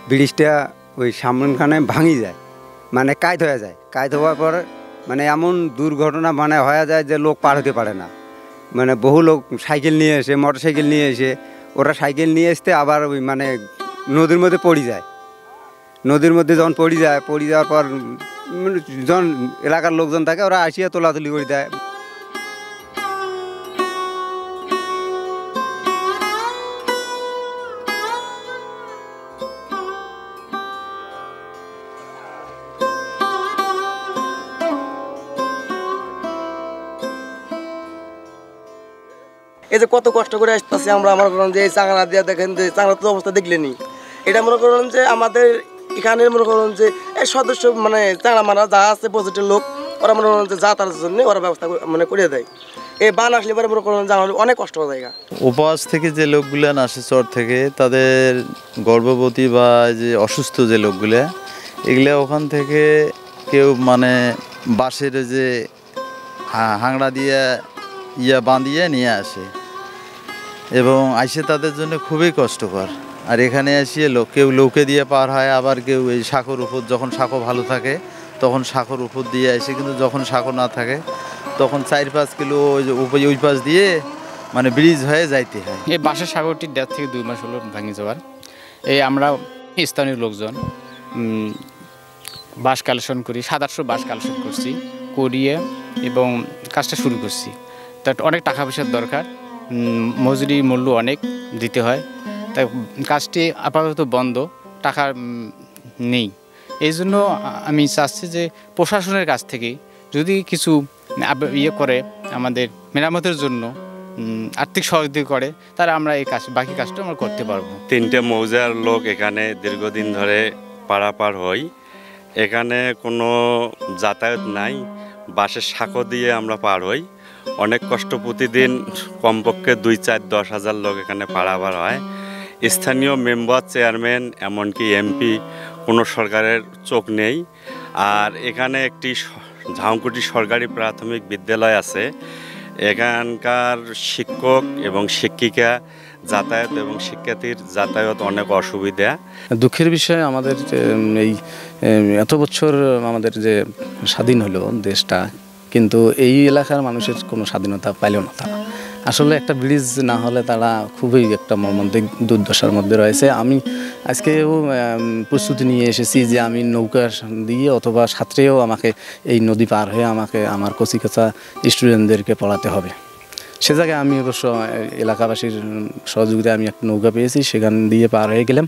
ব্রিজটা ওই সামনেখানে ভাঙি যায়, মানে কায়দ হয়ে যায়। কায়দ হওয়ার পর মানে এমন দুর্ঘটনা মানে হয়ে যায় যে লোক পার হতে পারে না। মানে বহু লোক সাইকেল নিয়ে এসে, মোটর সাইকেল নিয়ে এসে, ওরা সাইকেল নিয়ে আসতে আবার ওই মানে নদীর মধ্যে পড়ে যায়। নদীর মধ্যে যখন পড়ে যাওয়ার পর যখন এলাকার লোকজন থাকে ওরা আসিয়া তোলাতুলি করে দেয়। এই যে কত কষ্ট করে আসতেছি আমরা, মনে করেন যে এই চাঙড়া দিয়ে দেখেন যে চাঙড়া তো অবস্থা দেখলেনি। এটা মনে করেন যে আমাদের এখানে মনে করেন যে এই সদস্য মানে চাঙড়া মারা যা আছে পজিটিভ লোক, ওরা মনে করেন যে যাতায়াতের জন্য ওরা ব্যবস্থা মানে করে দেয়। এই বান আসলে পরে মনে করেন যে অনেক কষ্ট হয়ে যায়। উপহাস থেকে যে লোকগুলো আসে চর থেকে, তাদের গর্ভবতী বা যে অসুস্থ যে লোকগুলো, এগুলো ওখান থেকে কেউ মানে বাঁশের যে হাংড়া দিয়ে বাঁধিয়ে নিয়ে আসে এবং আইসে তাদের জন্য খুবই কষ্টকর। আর এখানে আসিয়ে কেউ লৌকে দিয়ে পার হয়, আবার কেউ এই শাখর উপর, যখন শাখো ভালো থাকে তখন শাখর উপর দিয়ে আসে, কিন্তু যখন শাখো না থাকে তখন 4-5 কিলো ওই পাশ দিয়ে মানে ব্রিজ হয়ে যাইতে হয়। এই বাঁশের সাগরটি 1.5 থেকে 2 মাস হলো ভাঙে যাওয়ার। এই আমরা স্থানীয় লোকজন বাঁশ কালেকশন করি, 700-800 বাঁশ কালেকশন করছি, করিয়ে এবং কাজটা শুরু করছি। তার অনেক টাকা পয়সার দরকার, মজুরি মূল্য অনেক দিতে হয়, তাই কাজটি আপাতত বন্ধ, টাকা নেই। এই জন্য আমি চাচ্ছি যে প্রশাসনের কাছ থেকে যদি কিছু করে আমাদের মেরামতের জন্য আর্থিক সহযোগিতা করে, তারা আমরা এই কাজ, বাকি কাজটা আমরা করতে পারবো। 3টে মৌজার লোক এখানে দীর্ঘদিন ধরে পারাপার হই। এখানে কোনো যাতায়াত নাই, বাসের সাঁকো দিয়ে আমরা পার হই। অনেক কষ্ট, প্রতিদিন কমপক্ষে 2-4-10 হাজার লোক এখানে পারাপার হয়। স্থানীয় মেম্বার, চেয়ারম্যান, এমনকি এমপি, কোনো সরকারের চোখ নেই। আর এখানে একটি ঝাউকুটি সরকারি প্রাথমিক বিদ্যালয় আছে। এখানকার শিক্ষক এবং শিক্ষিকা যাতায়াত এবং শিক্ষার্থীর যাতায়াত অনেক অসুবিধা। দুঃখের বিষয় আমাদের এই এত বছর আমাদের যে স্বাধীন হলো দেশটা, কিন্তু এই এলাকার মানুষের কোনো স্বাধীনতা পাইল না তারা। আসলে একটা ব্রিজ না হলে তারা খুবই একটা মর্মান্তিক দুর্দশার মধ্যে রয়েছে। আমি আজকেও প্রস্তুতি নিয়ে এসেছি যে আমি নৌকা দিয়ে অথবা সাঁতরেও আমাকে এই নদী পার হয়ে আমাকে আমার কচিকাঁচা স্টুডেন্টদেরকে পড়াতে হবে। সে জায়গায় আমি অবশ্য এলাকাবাসীর সহযোগিতায় আমি একটা নৌকা পেয়েছি, সেখান দিয়ে পার হয়ে গেলাম।